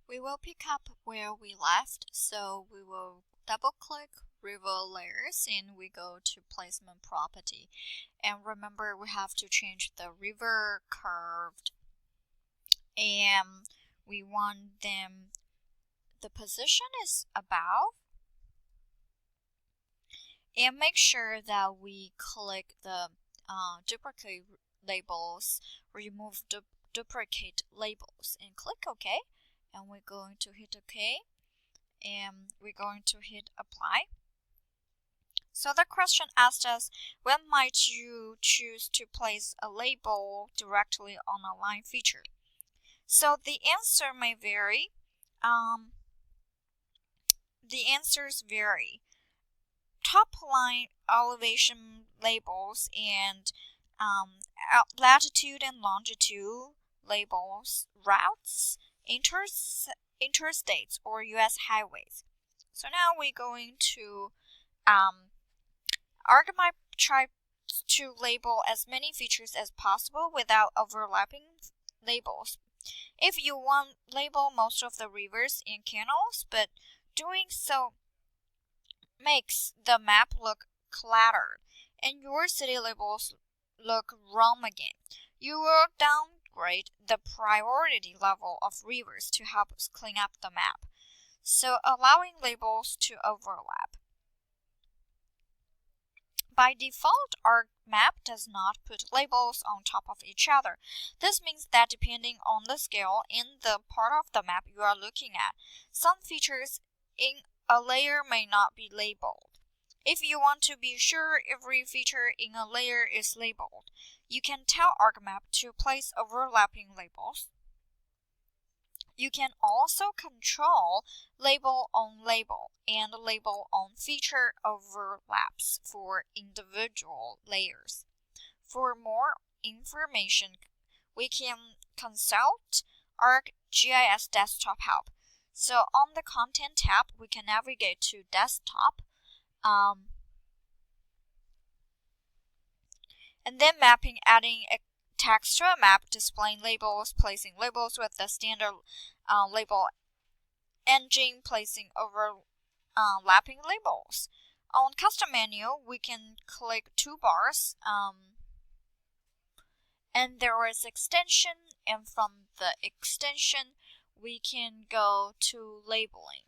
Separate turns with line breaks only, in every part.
We will pick up where we left, so we will double click river layers and we go to placement property. And remember, we have to change the river curved, and we want them, the position is above, and make sure that we click the duplicate labels, remove duplicate labels, and click OK. And we're going to hit OK, and we're going to hit apply. So the question asked us, when might you choose to place a label directly on a line feature? So the answer may vary. The answers vary. Top line elevation labels and latitude and longitude labels, routes, interstates, or US highways. So now we're going to ArcGIS try to label as many features as possible without overlapping labels. If you want, label most of the rivers and canals, but doing so makes the map look cluttered and your city labels look wrong again. You will downgrade the priority level of rivers to help us clean up the map, so allowing labels to overlap. By default, our map does not put labels on top of each other. This means that depending on the scale and the part of the map you are looking at, some features in a layer may not be labeled. If you want to be sure every feature in a layer is labeled, you can tell ArcMap to place overlapping labels. You can also control label on label and label on feature overlaps for individual layers. For more information, we can consult ArcGIS Desktop Help. So on the Content tab, we can navigate to Desktop, and then Mapping, adding a text to a map, displaying labels, placing labels with the standard label engine, placing overlapping labels. On Custom menu, we can click toolbars, and there is extension, and from the extension, we can go to labeling.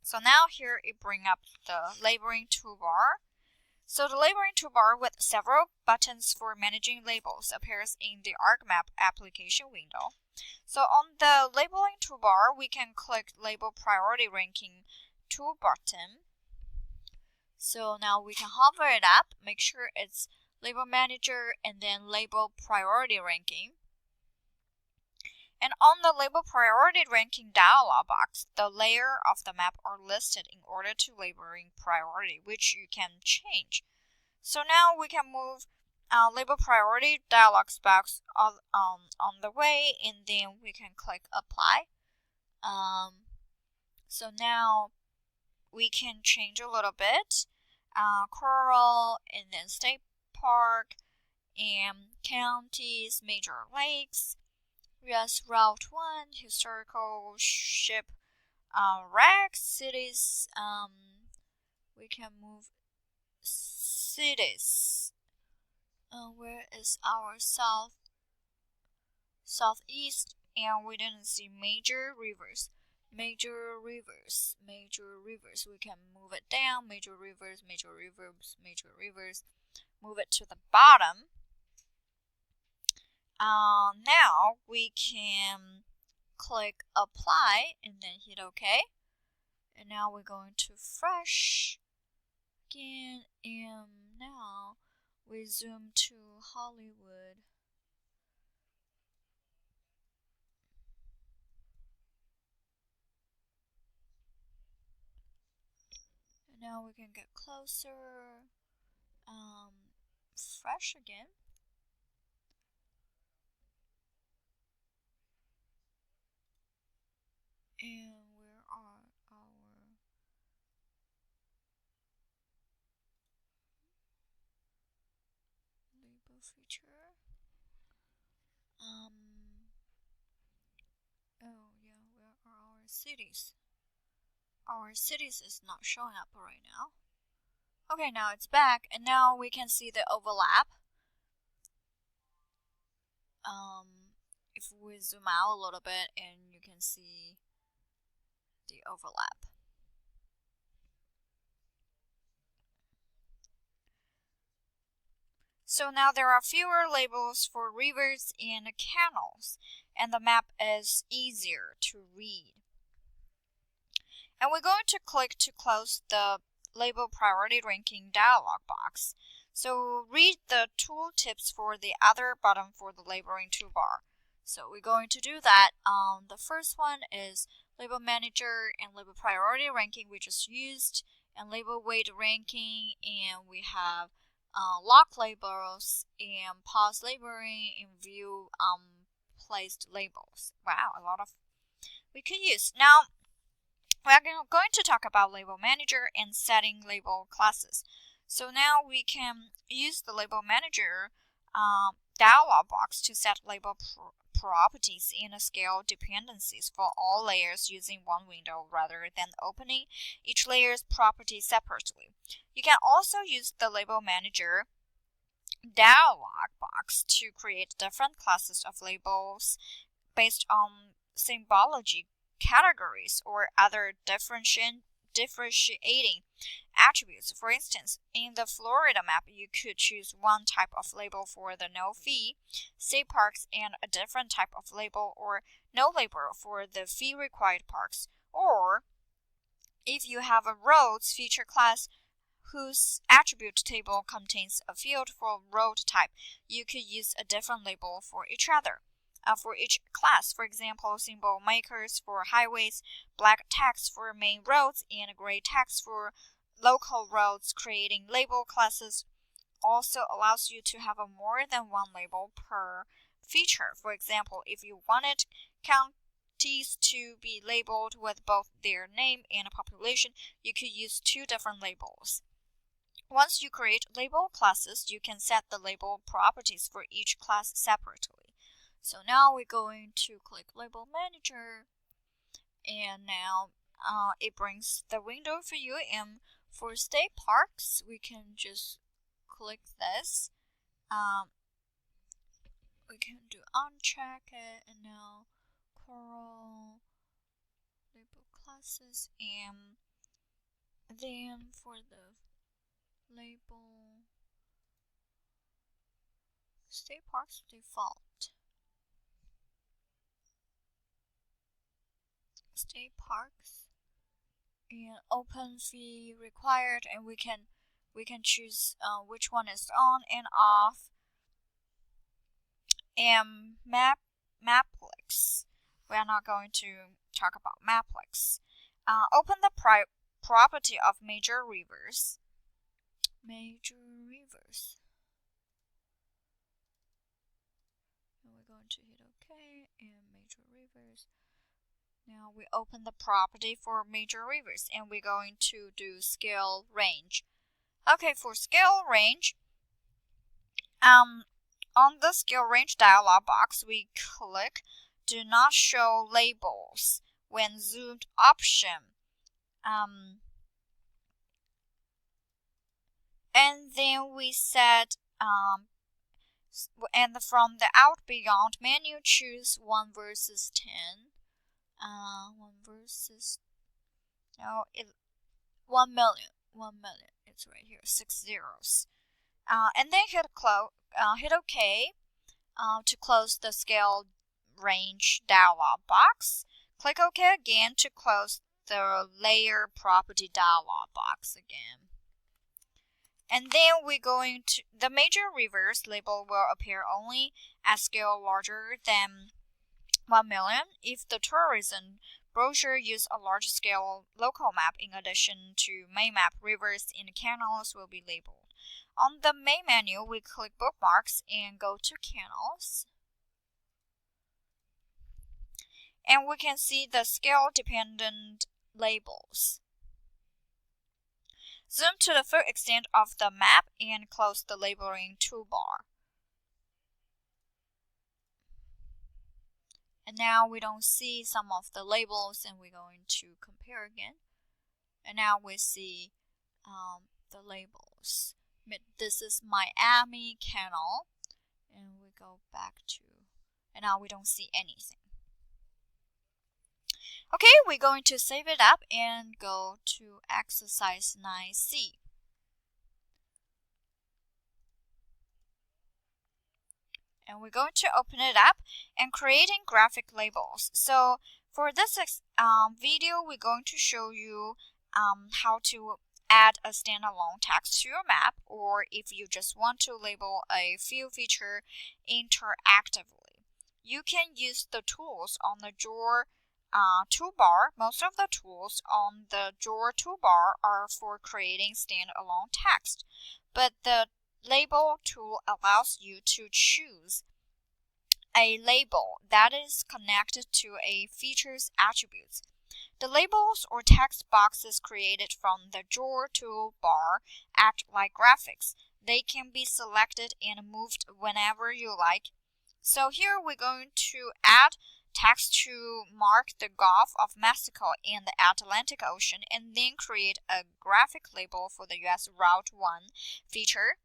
So now here it brings up the labeling toolbar. So the labeling toolbar with several buttons for managing labels appears in the ArcMap application window. So on the labeling toolbar, we can click Label Priority Ranking tool button. So now we can hover it up, make sure it's Label Manager, and then Label Priority Ranking. And on the Label Priority Ranking dialog box, the layer of the map are listed in order to labeling priority, which you can change. So now we can move Label Priority dialog box on the way, and then we can click Apply. So now we can change a little bit. Coral, and then State Park, and counties, major lakes. Yes, Route 1, historical ship wrecks, cities. We can move cities. Where is our southeast? And we didn't see major rivers. Major rivers. We can move it down. Major rivers. Move it to the bottom. Now we can click Apply and then hit OK. And now we're going to Fresh again, and now we zoom to Hollywood. And now we can get closer. Fresh again. And where are our label feature? Oh yeah, cities. Our cities is not showing up right now. Okay, now it's back, and now we can see the overlap. If we zoom out a little bit, and you can see the overlap. So now there are fewer labels for rivers and canals, and the map is easier to read. And we're going to click to close the Label Priority Ranking dialog box. So read the tooltips for the other button for the labeling toolbar. So we're going to do that. The first one is Label Manager and Label Priority Ranking we just used, and Label Weight Ranking, and we have lock labels and pause labeling and view placed labels. Wow, a lot of we could use. Now we're going to talk about Label Manager and setting label classes. So now we can use the Label Manager dialog box to set label properties and scale dependencies for all layers using one window rather than opening each layer's property separately. You can also use the Label Manager dialog box to create different classes of labels based on symbology categories or other differentiating attributes. For instance, in the Florida map, you could choose one type of label for the no fee state parks and a different type of label or no label for the fee required parks. Or if you have a roads feature class whose attribute table contains a field for road type, you could use a different label for each class. For example, symbol makers for highways, black text for main roads, and gray text for local roads. Creating label classes also allows you to have more than one label per feature. For example, if you wanted counties to be labeled with both their name and population, you could use two different labels. Once you create label classes, you can set the label properties for each class separately. So now we're going to click Label Manager, and now it brings the window for you. And for state parks, we can just click this. We can do uncheck it, and now Coral label classes, and then for the label state parks default. State parks and open fee required, and we can choose which one is on and off. And Maplex, we are not going to talk about Maplex. Open the property of major rivers. And we're going to hit OK, and major rivers. Now we open the property for major rivers, and we're going to do scale range. Okay, for scale range, on the scale range dialog box, we click do not show labels when zoomed option. And then we set and from the out beyond menu, choose 1 versus 10. 1 million. It's right here, 6 zeros. And then hit OK to close the scale range dialog box. Click OK again to close the layer property dialog box again. And then we're going to the major rivers label will appear only at scale larger than 1 million if the tourism brochure uses a large-scale local map. In addition to main map, rivers and canals will be labeled. On the main menu, we click Bookmarks and go to Canals. And we can see the scale-dependent labels. Zoom to the full extent of the map and close the labeling toolbar. And now we don't see some of the labels, and we're going to compare again. And now we see the labels. This is Miami Canal, and we go back to, and now we don't see anything. Okay, we're going to save it up and go to exercise 9C. And we're going to open it up and creating graphic labels. So for this video, we're going to show you how to add a standalone text to your map, or if you just want to label a field feature interactively. You can use the tools on the drawer toolbar. Most of the tools on the drawer toolbar are for creating standalone text, but the label tool allows you to choose a label that is connected to a feature's attributes. The labels or text boxes created from the drawer toolbar act like graphics. They can be selected and moved whenever you like. So here we're going to add text to mark the Gulf of Mexico and the Atlantic Ocean, and then create a graphic label for the US Route 1 feature.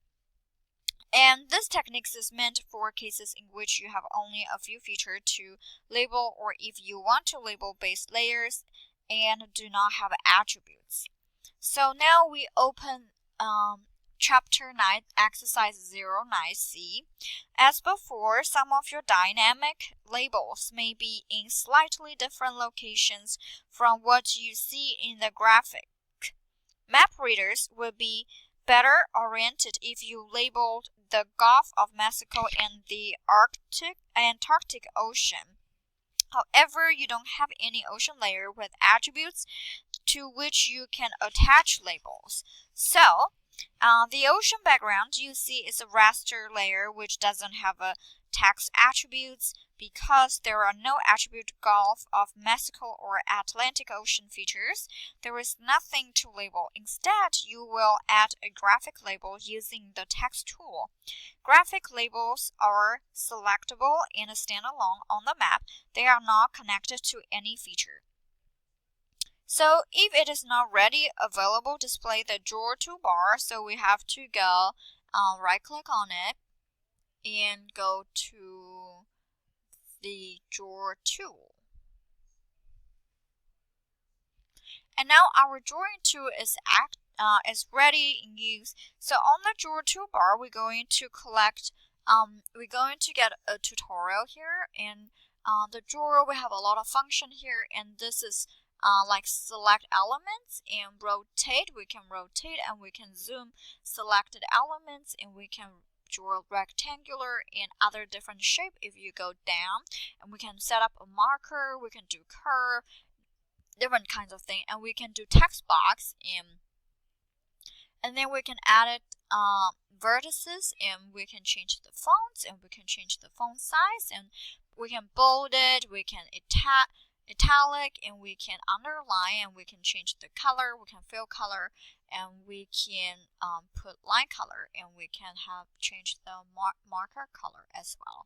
And this technique is meant for cases in which you have only a few features to label, or if you want to label base layers and do not have attributes. So now we open Chapter 9, Exercise 09C. As before, some of your dynamic labels may be in slightly different locations from what you see in the graphic. Map readers will be better oriented if you labeled the Gulf of Mexico and the Antarctic Ocean. However, you don't have any ocean layer with attributes to which you can attach labels. So, the ocean background you see is a raster layer which doesn't have a text attributes. Because there are no attribute Gulf of Mexico or Atlantic Ocean features, there is nothing to label. Instead, you will add a graphic label using the text tool. Graphic labels are selectable and standalone on the map. They are not connected to any feature. So if it is not ready available, display the drawer toolbar. So we have to go right click on it and go to the drawer tool. And now our drawing tool is ready in use. So on the drawer toolbar, we're going to get a tutorial here. And the drawer, we have a lot of function here, and this is like select elements and rotate. We can rotate and we can zoom selected elements, and we can draw rectangular and other different shape if you go down, and we can set up a marker, we can do curve, different kinds of thing, and we can do text box, and then we can add it vertices, and we can change the fonts, and we can change the font size, and we can bold it, we can italic, and we can underline, and we can change the color, we can fill color, and we can put line color, and we can have changed the marker color as well.